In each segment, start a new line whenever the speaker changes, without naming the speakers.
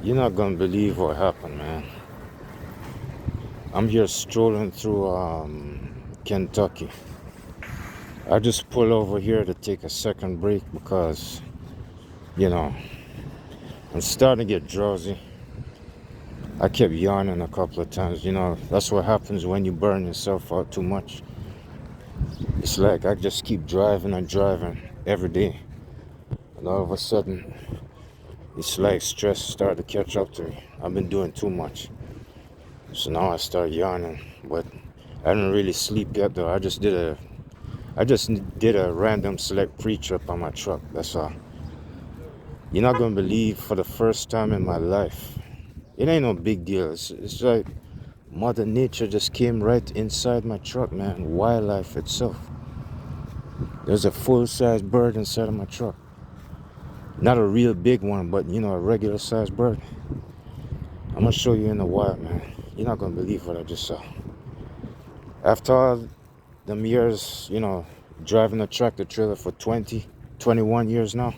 You're not gonna believe what happened, man. I'm here strolling through Kentucky. I just pulled over here to take a second break because, you know, I'm starting to get drowsy. I kept yawning a couple of times. That's what happens when you burn yourself out too much. It's like I just keep driving and driving every day. And all of a sudden, it's like stress started to catch up to me. I've been doing too much. So now I start yawning. But I didn't really sleep yet though. I just did a random select pre-trip on my truck. That's all. You're not gonna believe, for the first time in my life, it ain't no big deal. It's like Mother Nature just came right inside my truck, man. Wildlife itself. There's a full-size bird inside of my truck. Not a real big one, but a regular-sized bird. I'm gonna show you in a while, man. You're not gonna believe what I just saw. After all them years, driving a tractor trailer for 20, 21 years now,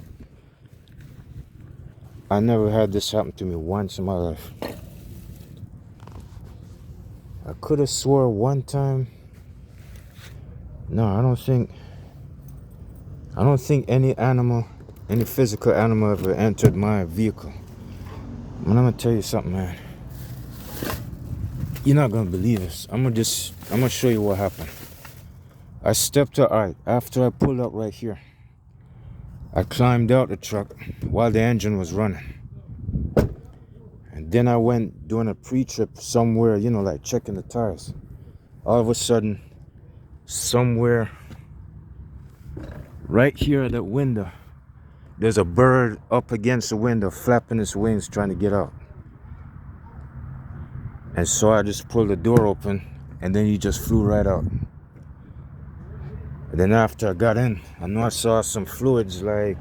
I never had this happen to me once in my life. I could have swore one time. No, I don't think any physical animal ever entered my vehicle. But I'm gonna tell you something, man. You're not gonna believe this. I'm gonna show you what happened. I stepped out, alright, after I pulled up right here. I climbed out the truck while the engine was running. And then I went doing a pre-trip somewhere, like checking the tires. All of a sudden, somewhere right here at that window, there's a bird up against the window flapping its wings trying to get out. And so I just pulled the door open and then he just flew right out. And then after I got in, I know I saw some fluids like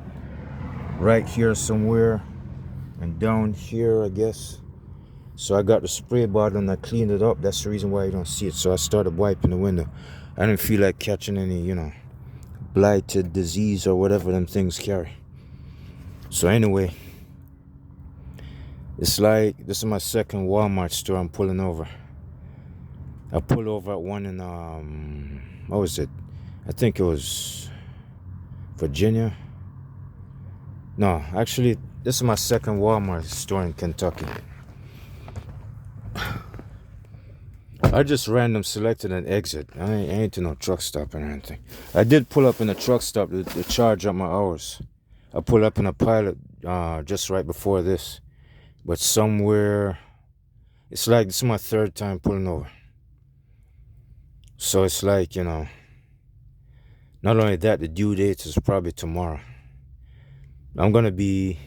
right here somewhere and down here, I guess. So I got the spray bottle and I cleaned it up. That's the reason why you don't see it. So I started wiping the window. I didn't feel like catching any, blighted disease or whatever them things carry. So anyway, it's like this is my second Walmart store I'm pulling over. I pulled over at one in what was it? I think it was Virginia. No, actually, this is my second Walmart store in Kentucky. I just random selected an exit. I ain't to no truck stop or anything. I did pull up in a truck stop to charge up my hours. I pulled up in a Pilot just right before this. But somewhere, it's like this is my third time pulling over. So it's like, not only that, the due date is probably tomorrow. I'm going to be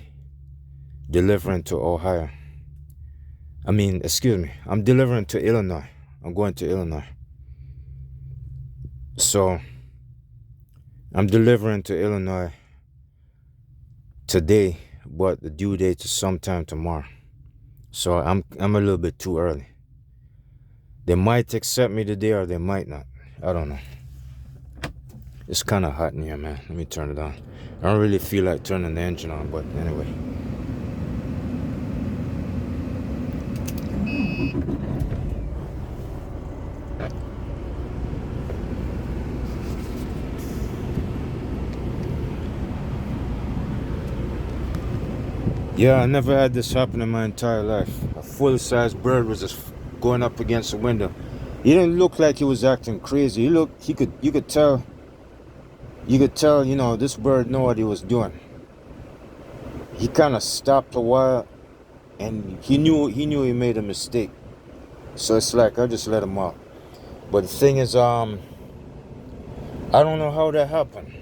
delivering to Ohio. I'm delivering to Illinois. I'm going to Illinois. So, I'm delivering to Illinois today, but the due date is sometime tomorrow. So, I'm a little bit too early. They might accept me today or they might not. I don't know. It's kind of hot in here, man. Let me turn it on. I don't really feel like turning the engine on, but anyway. Yeah, I never had this happen in my entire life. A full-size bird was just going up against the window. He didn't look like he was acting crazy. You could tell, this bird knew what he was doing. He kind of stopped a while and he knew he made a mistake. So it's like I just let him off. But the thing is, I don't know how that happened.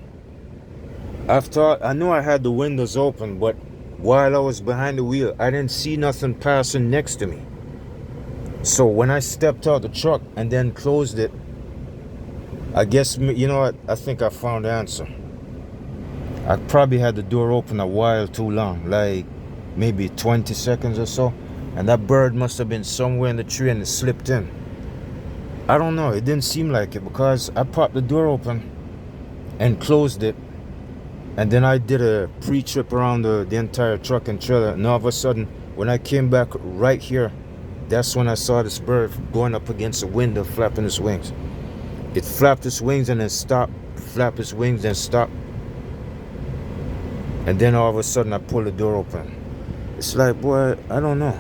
I knew I had the windows open, but while I was behind the wheel, I didn't see nothing passing next to me. So when I stepped out the truck and then closed it, I guess, you know what, I think I found the answer. I probably had the door open a while too long, like maybe 20 seconds or so. And that bird must have been somewhere in the tree and it slipped in. I don't know, it didn't seem like it because I popped the door open and closed it. And then I did a pre-trip around the entire truck and trailer. And all of a sudden, when I came back right here, that's when I saw this bird going up against the window, flapping its wings. It flapped its wings and then stopped, flapped its wings and stopped. And then all of a sudden I pulled the door open. It's like, boy, I don't know.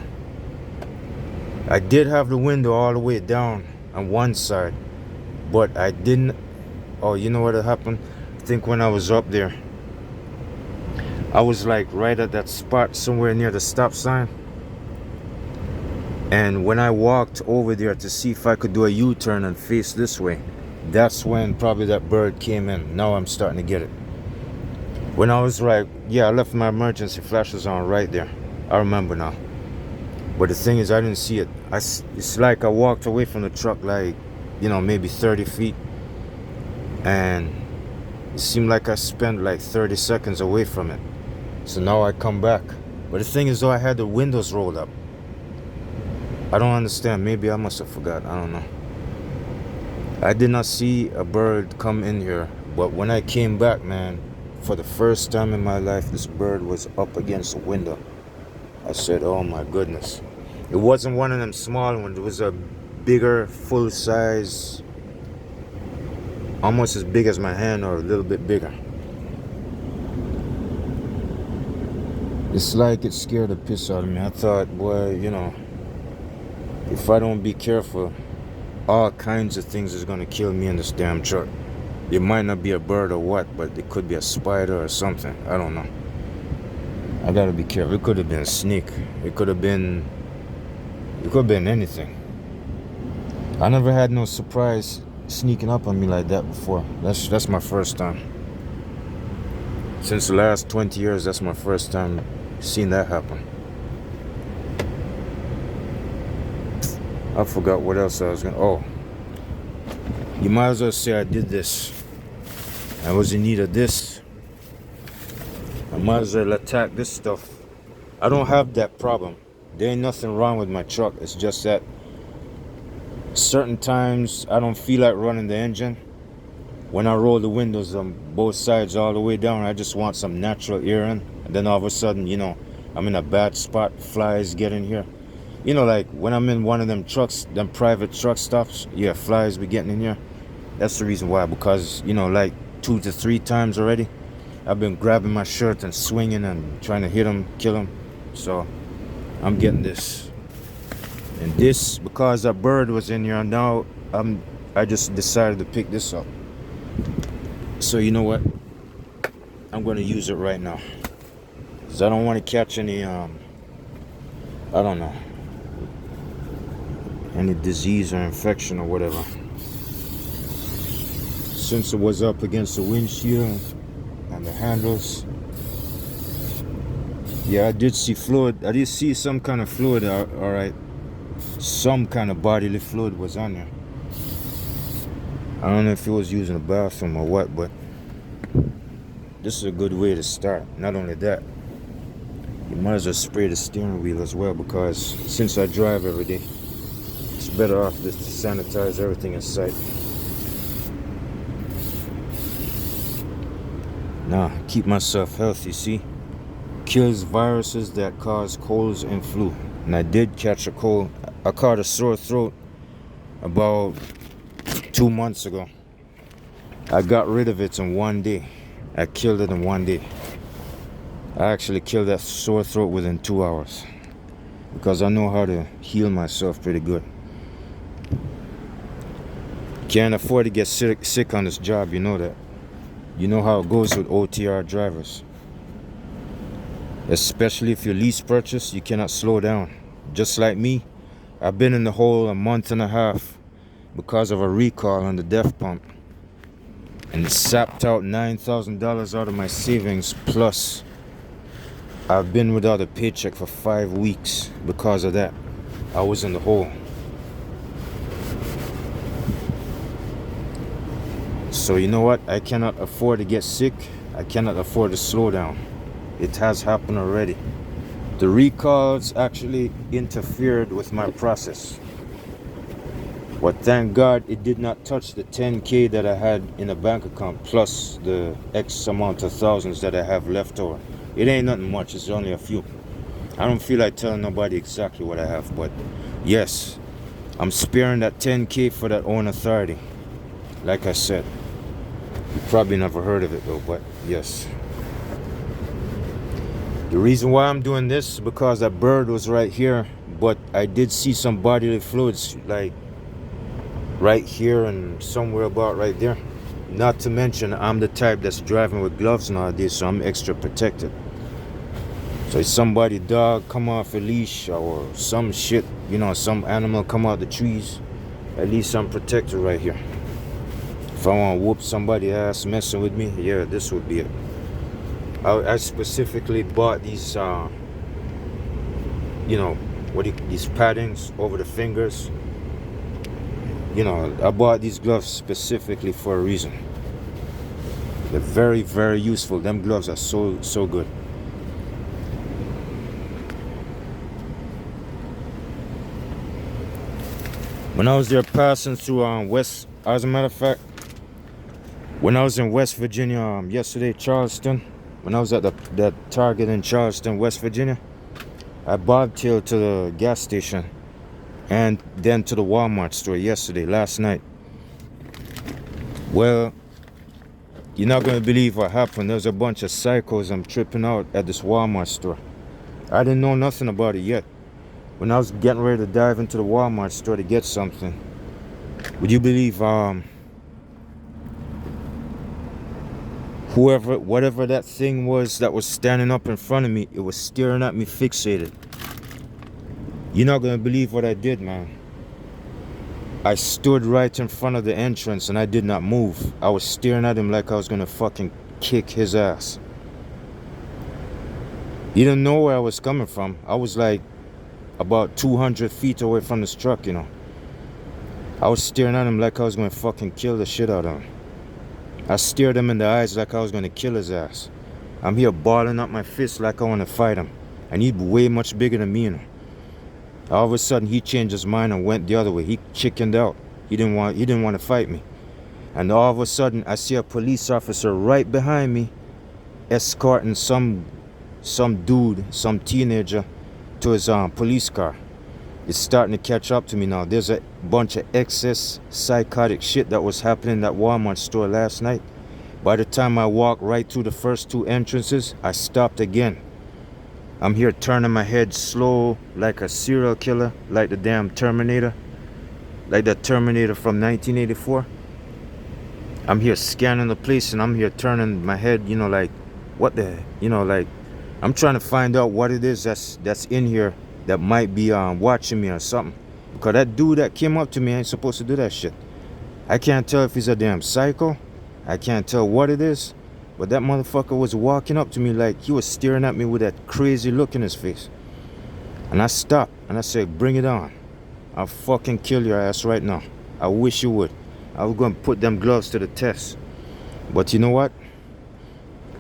I did have the window all the way down on one side, but I didn't. Oh, you know what happened? I think when I was up there, I was like right at that spot somewhere near the stop sign. And when I walked over there to see if I could do a U-turn and face this way, that's when probably that bird came in. Now I'm starting to get it. When I was like, yeah, I left my emergency flashes on right there. I remember now. But the thing is, I didn't see it. It's like I walked away from the truck like, maybe 30 feet. And it seemed like I spent like 30 seconds away from it. So now I come back. But the thing is, though, I had the windows rolled up. I don't understand. Maybe I must have forgot. I don't know. I did not see a bird come in here. But when I came back, man, for the first time in my life, this bird was up against the window. I said, oh my goodness. It wasn't one of them small ones. It was a bigger, full size, almost as big as my hand or a little bit bigger. It's like it scared the piss out of me. I thought, boy, if I don't be careful, all kinds of things is going to kill me in this damn truck. It might not be a bird or what, but it could be a spider or something. I don't know. I gotta be careful. It could have been a snake. It could have been anything. I never had no surprise sneaking up on me like that before. That's my first time. Since the last 20 years, that's my first time seeing that happen. I forgot what else I was gonna. Oh, you might as well say I did this. I was in need of this. I might as well attack this stuff. I don't have that problem. There ain't nothing wrong with my truck. It's just that certain times I don't feel like running the engine. When I roll the windows on both sides all the way down, I just want some natural air in. And then all of a sudden, I'm in a bad spot. Flies get in here. Like when I'm in one of them trucks, them private truck stops, yeah, flies be getting in here. That's the reason why. Because, like 2 to 3 times already, I've been grabbing my shirt and swinging and trying to hit them, kill them. So I'm getting this. And this, because that bird was in here, and now I just decided to pick this up. So you know what? I'm going to use it right now. Because I don't want to catch any, I don't know, any disease or infection or whatever. Since it was up against the windshield and the handles. Yeah, I did see fluid. I did see some kind of fluid, alright. Some kind of bodily fluid was on there. I don't know if he was using a bathroom or what, but this is a good way to start. Not only that, you might as well spray the steering wheel as well, because since I drive every day, it's better off just to sanitize everything in sight. Now, keep myself healthy, see? Kills viruses that cause colds and flu. And I did catch a cold. I caught a sore throat about 2 months ago. I got rid of it in one day. I killed it in one day. I actually killed that sore throat within 2 hours. Because I know how to heal myself pretty good. Can't afford to get sick on this job, you know that. You know how it goes with OTR drivers. Especially if you lease purchase, you cannot slow down. Just like me, I've been in the hole a month and a half because of a recall on the DEF pump. And it sapped out $9,000 out of my savings, plus I've been without a paycheck for 5 weeks because of that. I was in the hole. So you know what? I cannot afford to get sick. I cannot afford to slow down. It has happened already. The recalls actually interfered with my process. But thank God it did not touch the 10K that I had in a bank account, plus the X amount of thousands that I have left over. It ain't nothing much, it's only a few. I don't feel like telling nobody exactly what I have, but yes, I'm sparing that 10K for that own authority. Like I said, you probably never heard of it though, but yes. The reason why I'm doing this is because that bird was right here, but I did see some bodily fluids like right here and somewhere about right there. Not to mention, I'm the type that's driving with gloves nowadays, so I'm extra protected. So if somebody dog come off a leash or some shit, some animal come out the trees, at least I'm protected right here. If I want to whoop somebody ass messing with me, yeah, this would be it. I specifically bought these, these paddings over the fingers. I bought these gloves specifically for a reason. They're very, very useful. Them gloves are so good. When I was there passing through as a matter of fact, when I was in West Virginia yesterday, Charleston, when I was at that Target in Charleston, West Virginia, I bobtailed to the gas station and then to the Walmart store last night. Well, you're not going to believe what happened. There's a bunch of psychos I'm tripping out at this Walmart store. I didn't know nothing about it yet. When I was getting ready to dive into the Walmart store to get something, would you believe whatever that thing was that was standing up in front of me, it was staring at me fixated. You're not gonna believe what I did, man. I stood right in front of the entrance and I did not move. I was staring at him like I was gonna fucking kick his ass. He didn't know where I was coming from. I was like about 200 feet away from this truck, I was staring at him like I was gonna fucking kill the shit out of him. I stared him in the eyes like I was gonna kill his ass. I'm here balling up my fist like I wanna fight him. And he's way much bigger than me, All of a sudden he changed his mind and went the other way. He chickened out. He didn't want to fight me. And all of a sudden I see a police officer right behind me escorting some dude, some teenager to his police car. It's starting to catch up to me now. There's a bunch of excess psychotic shit that was happening in that Walmart store last night. By the time I walked right through the first two entrances, I stopped again. I'm here turning my head slow like a serial killer, like the damn Terminator. Like that Terminator from 1984. I'm here scanning the place and I'm here turning my head, like, what the, like, I'm trying to find out what it is that's in here that might be watching me or something. Because that dude that came up to me ain't supposed to do that shit. I can't tell if he's a damn psycho. I can't tell what it is. But that motherfucker was walking up to me like he was staring at me with that crazy look in his face. And I stopped and I said, bring it on. I'll fucking kill your ass right now. I wish you would. I was going to put them gloves to the test. But you know what?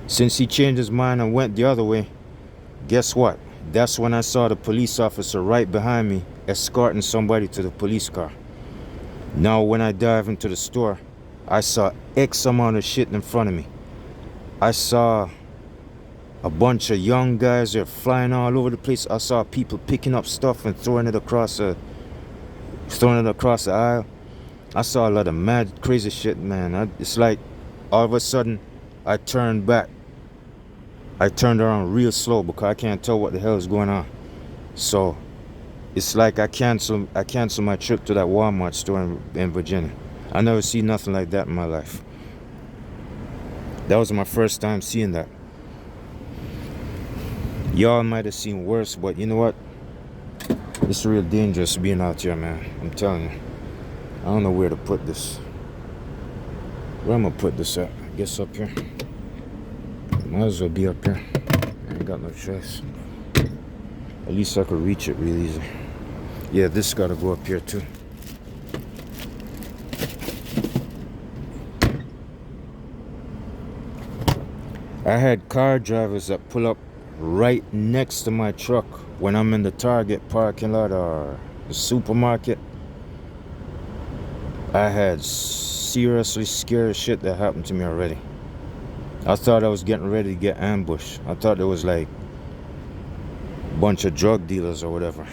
Since he changed his mind and went the other way, guess what? That's when I saw the police officer right behind me escorting somebody to the police car. Now when I dive into the store, I saw X amount of shit in front of me. I saw a bunch of young guys, they're flying all over the place. I saw people picking up stuff and throwing it across the aisle. I saw a lot of mad crazy shit, man. It's like all of a sudden I turned back. I turned around real slow because I can't tell what the hell is going on. So it's like I cancel my trip to that Walmart store in Virginia. I never seen nothing like that in my life. That was my first time seeing that. Y'all might have seen worse, but you know what? It's real dangerous being out here, man. I'm telling you. I don't know where to put this. Where am I gonna put this at? I guess up here. Might as well be up here. I ain't got no choice. At least I could reach it real easy. Yeah, this gotta go up here too. I had car drivers that pull up right next to my truck when I'm in the Target parking lot or the supermarket. I had seriously scary shit that happened to me already. I thought I was getting ready to get ambushed. I thought it was like, bunch of drug dealers or whatever.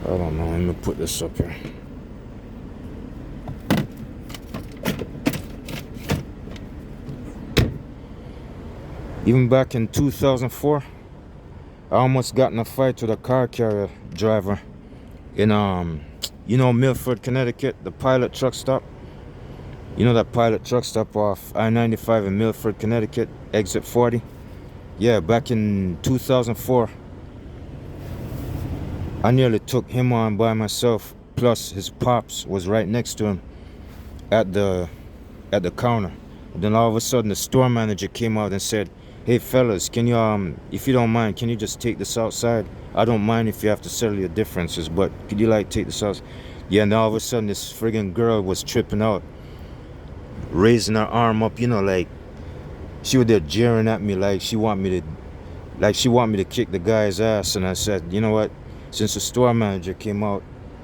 I don't know. Let me put this up here. Even back in 2004, I almost got in a fight with a car carrier driver in Milford, Connecticut, the Pilot truck stop. You know that Pilot truck stop off I-95 in Milford, Connecticut, exit 40? Yeah, back in 2004, I nearly took him on by myself, plus his pops was right next to him at the counter. And then all of a sudden the store manager came out and said, "Hey fellas, can you if you don't mind, can you just take this outside? I don't mind if you have to settle your differences, but could you like take this out?" Yeah, and all of a sudden this friggin' girl was tripping out, raising her arm up, like she was there jeering at me like she want me to kick the guy's ass. And I said, you know what? Since the store manager came out,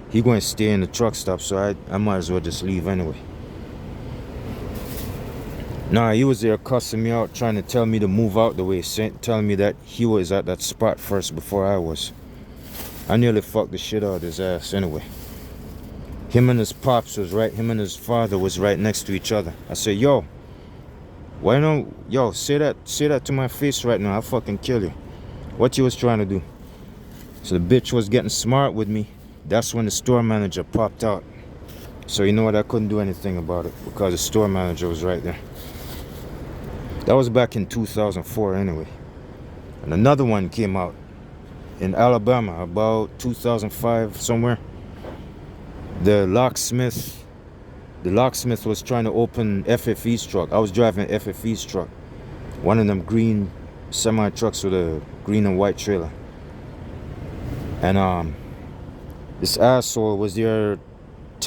he going to stay in the truck stop, so I might as well just leave anyway. Nah, he was there cussing me out, trying to tell me to move out the way, telling me that he was at that spot first before I was. I nearly fucked the shit out of his ass anyway. Him and his father was right next to each other. I said, yo, say that to my face right now, I'll fucking kill you. What you was trying to do? So the bitch was getting smart with me. That's when the store manager popped out. So you know what, I couldn't do anything about it because the store manager was right there. That was back in 2004 anyway. And another one came out in Alabama about 2005 somewhere. The locksmith was trying to open FFE's truck. I was driving FFE's truck, one of them green semi trucks with a green and white trailer. And this asshole was there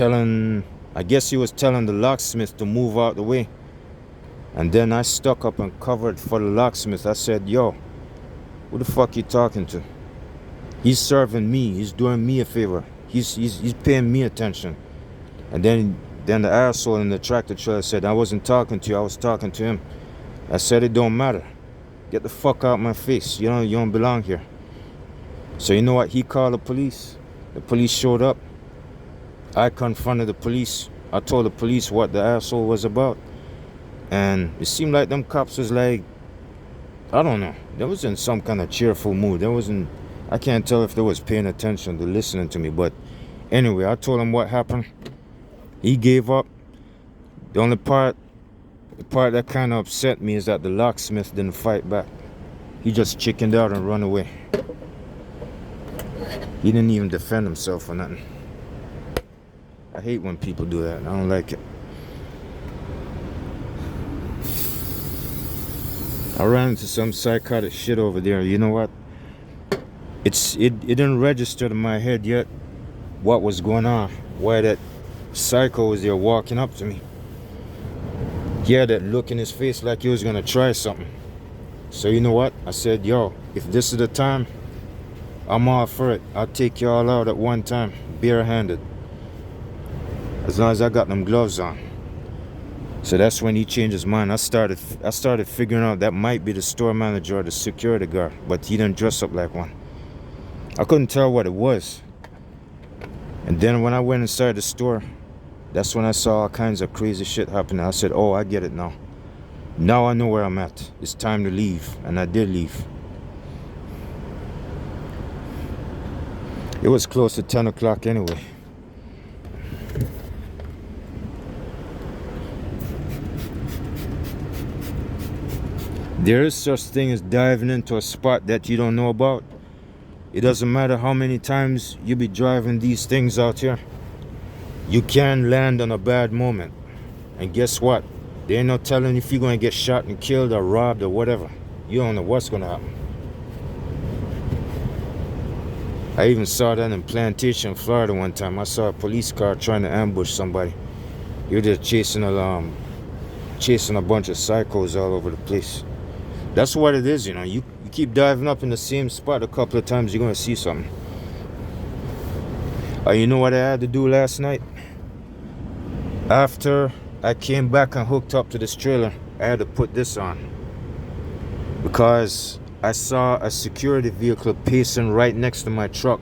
I guess he was telling the locksmith to move out the way. And then I stuck up and covered for the locksmith. I said, yo, who the fuck you talking to? He's serving me. He's doing me a favor. He's paying me attention. And then the asshole in the tractor trailer said, I wasn't talking to you, I was talking to him. I said, it don't matter. Get the fuck out my face. You don't belong here. So you know what? He called the police. The police showed up. I confronted the police. I told the police what the asshole was about. And it seemed like them cops was like, I don't know, they was in some kind of cheerful mood. I can't tell if they was paying attention to listening to me. But anyway, I told him what happened. He gave up. The part that kind of upset me is that the locksmith didn't fight back. He just chickened out and run away. He didn't even defend himself or nothing. I hate when people do that. I don't like it. I ran into some psychotic shit over there. You know what? It didn't register in my head yet what was going on. Why that psycho was there walking up to me. He had that look in his face like he was gonna try something. So you know what? I said, yo, if this is the time, I'm all for it. I'll take you all out at one time, barehanded. As long as I got them gloves on. So that's when he changed his mind. I started figuring out that might be the store manager or the security guard, but he didn't dress up like one. I couldn't tell what it was. And then when I went inside the store, that's when I saw all kinds of crazy shit happening. I said, oh, I get it now. Now I know where I'm at. It's time to leave. And I did leave. It was close to 10 o'clock anyway. There is such thing as diving into a spot that you don't know about. It doesn't matter how many times you be driving these things out here. You can land on a bad moment. And guess what? They ain't no telling if you're going to get shot and killed or robbed or whatever. You don't know what's going to happen. I even saw that in Plantation, Florida one time. I saw a police car trying to ambush somebody. He was just chasing a bunch of psychos all over the place. That's what it is, You keep diving up in the same spot a couple of times, you're going to see something. You know what I had to do last night? After I came back and hooked up to this trailer, I had to put this on because I saw a security vehicle pacing right next to my truck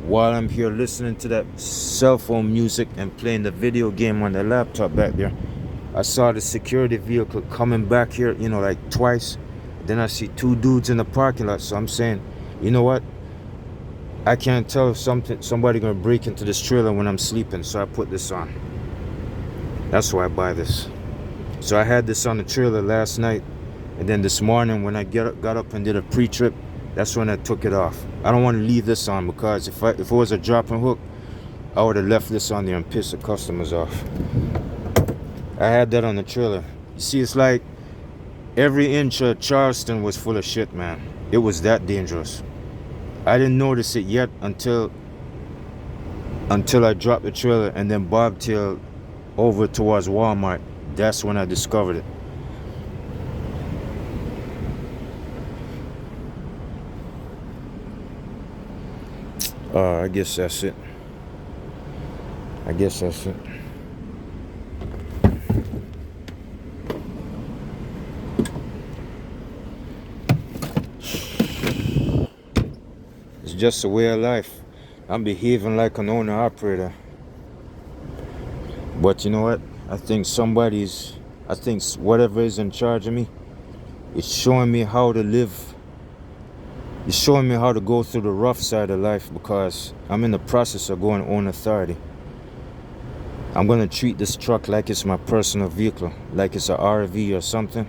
while I'm here listening to that cell phone music and playing the video game on the laptop back there. I saw the security vehicle coming back here, like twice. Then I see two dudes in the parking lot. So I'm saying, you know what? I can't tell if somebody gonna break into this trailer when I'm sleeping. So I put this on. That's why I buy this. So I had this on the trailer last night, and then this morning when I got up and did a pre-trip, that's when I took it off. I don't want to leave this on because if it was a drop and hook, I would have left this on there and pissed the customers off. I had that on the trailer. You see, it's like every inch of Charleston was full of shit, man. It was that dangerous. I didn't notice it yet until I dropped the trailer and then bobtailed over towards Walmart. That's when I discovered it. I guess that's it. It's just a way of life. I'm behaving like an owner operator. But you know what? I think whatever is in charge of me, it's showing me how to live. It's showing me how to go through the rough side of life because I'm in the process of going own authority. I'm going to treat this truck like it's my personal vehicle, like it's a RV or something,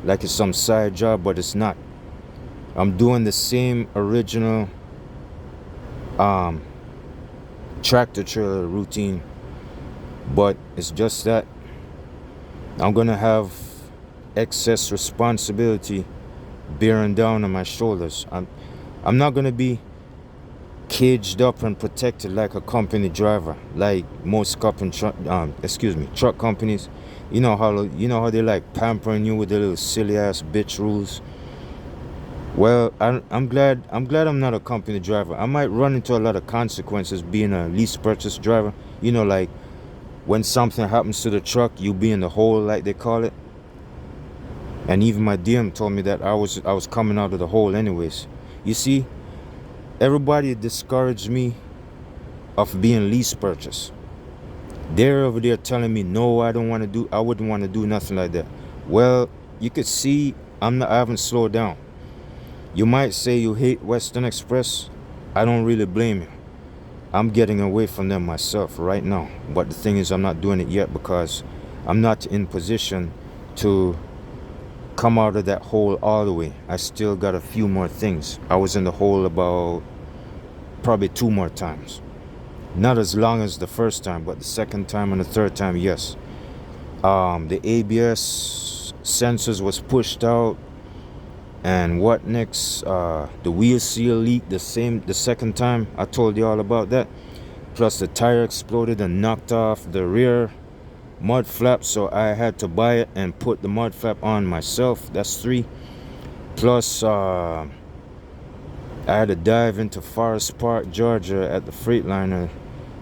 like it's some side job, but it's not. I'm doing the same original tractor trailer routine, but it's just that I'm going to have excess responsibility bearing down on my shoulders. I'm not going to be caged up and protected like a company driver, like most truck companies. You know how they like pampering you with their little silly ass bitch rules. Well, I'm glad I'm not a company driver. I might run into a lot of consequences being a lease purchase driver. Like when something happens to the truck, you be in the hole, like they call it. And even my DM told me that I was coming out of the hole anyways. You see, everybody discouraged me of being lease purchase. They're over there telling me, no, I wouldn't want to do nothing like that. Well, you could see I haven't slowed down. You might say you hate Western Express. I don't really blame you. I'm getting away from them myself right now. But the thing is, I'm not doing it yet because I'm not in position to come out of that hole all the way. I still got a few more things. I was in the hole about probably 2 more times. Not as long as the first time, but the second time and the third time, yes. The ABS sensors was pushed out. And what next? The wheel seal leaked the second time. I told you all about that. Plus the tire exploded and knocked off the rear mud flap, so I had to buy it and put the mud flap on myself. That's 3. Plus I had to dive into Forest Park, Georgia at the Freightliner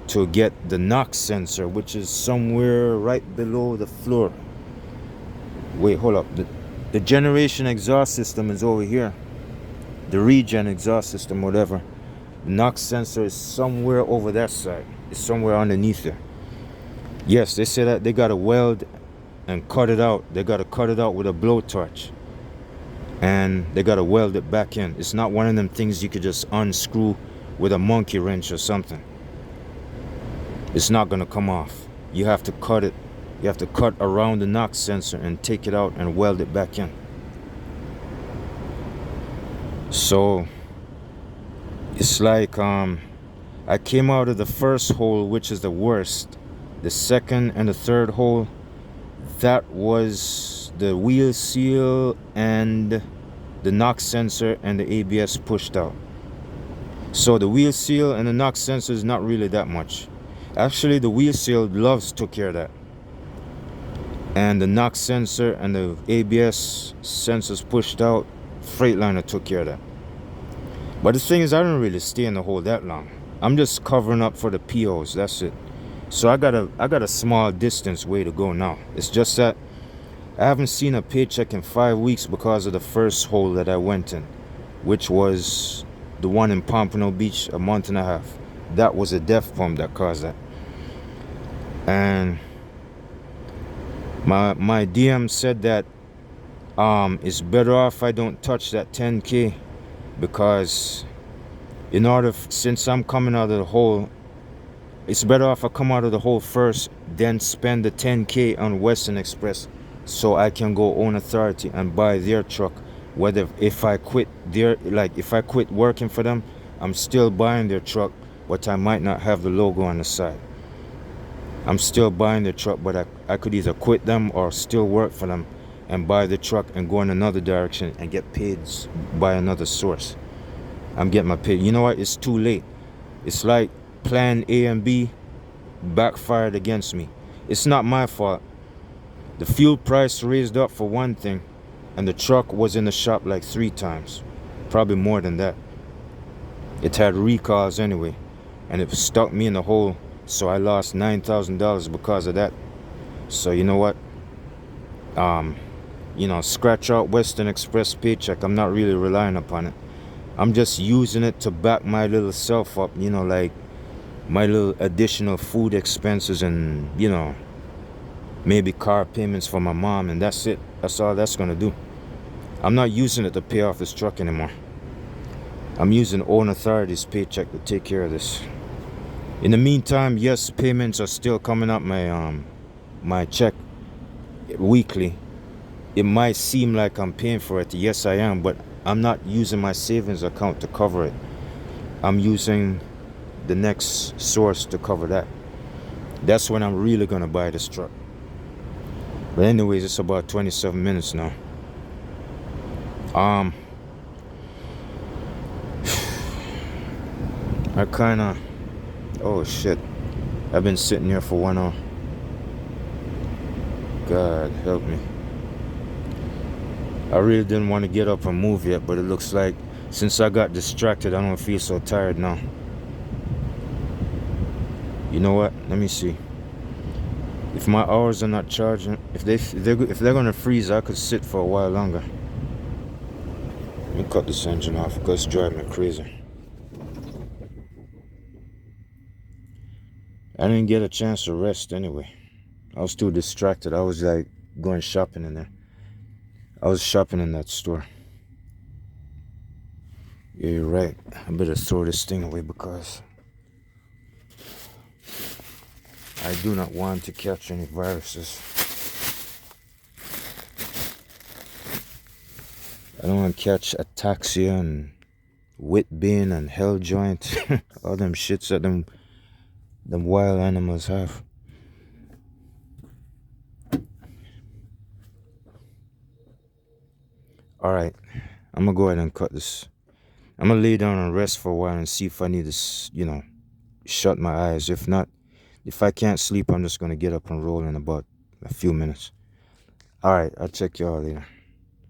to get the NOx sensor, which is somewhere right below the floor. Wait, hold up. The generation exhaust system is over here. The regen exhaust system, whatever. The NOx sensor is somewhere over that side. It's somewhere underneath there. Yes, they say that they got to weld and cut it out. They got to cut it out with a blowtorch. And they got to weld it back in. It's not one of them things you could just unscrew with a monkey wrench or something. It's not going to come off. You have to cut it. You have to cut around the NOx sensor and take it out and weld it back in. So it's like I came out of the first hole, which is the worst. The second and the third hole, that was the wheel seal and the NOx sensor and the ABS pushed out. So the wheel seal and the NOx sensor is not really that much. Actually, the wheel seal gloves took care of that. And the NOx sensor and the ABS sensors pushed out, Freightliner took care of that. But the thing is, I don't really stay in the hole that long. I'm just covering up for the POs, that's it. So I got a small distance way to go now. It's just that I haven't seen a paycheck in 5 weeks because of the first hole that I went in, which was the one in Pompano Beach a month and a half. That was a death pump that caused that. And my DM said that it's better off I don't touch that 10K because since I'm coming out of the hole, it's better off I come out of the hole first, then spend the 10K on Western Express so I can go own authority and buy their truck. Whether if I quit if I quit working for them, I'm still buying their truck, but I might not have the logo on the side. I'm still buying the truck, but I could either quit them or still work for them and buy the truck and go in another direction and get paid by another source. I'm getting my pay. You know what? It's too late. It's like plan A and B backfired against me. It's not my fault. The fuel price raised up for one thing, and the truck was in the shop like 3 times. Probably more than that. It had recalls anyway, and it stuck me in the hole, so I lost $9,000 because of that. So you know what? Scratch out Western Express paycheck. I'm not really relying upon it. I'm just using it to back my little self up, like my little additional food expenses and, maybe car payments for my mom, and that's it. That's all that's gonna do. I'm not using it to pay off this truck anymore. I'm using own authority's paycheck to take care of this. In the meantime, yes, payments are still coming up my check weekly. It might seem like I'm paying for it. Yes, I am, but I'm not using my savings account to cover it. I'm using the next source to cover that. That's when I'm really gonna buy this truck. But anyways, it's about 27 minutes now. I kinda, oh shit, I've been sitting here for 1 hour. God help me. I really didn't want to get up and move yet, but it looks like since I got distracted, I don't feel so tired now. You know what? Let me see. If my hours are not charging, if they're gonna freeze, I could sit for a while longer. Let me cut this engine off because it's driving me crazy. I didn't get a chance to rest anyway. I was too distracted. I was like going shopping in there. I was shopping in that store. Yeah, you're right. I better throw this thing away because I do not want to catch any viruses. I don't want to catch ataxia and whitbane and hell joint. All them shits that them wild animals have. Alright, I'm gonna go ahead and cut this. I'm gonna lay down and rest for a while and see if I need to, shut my eyes. If not, if I can't sleep, I'm just gonna get up and roll in about a few minutes. Alright, I'll check y'all later.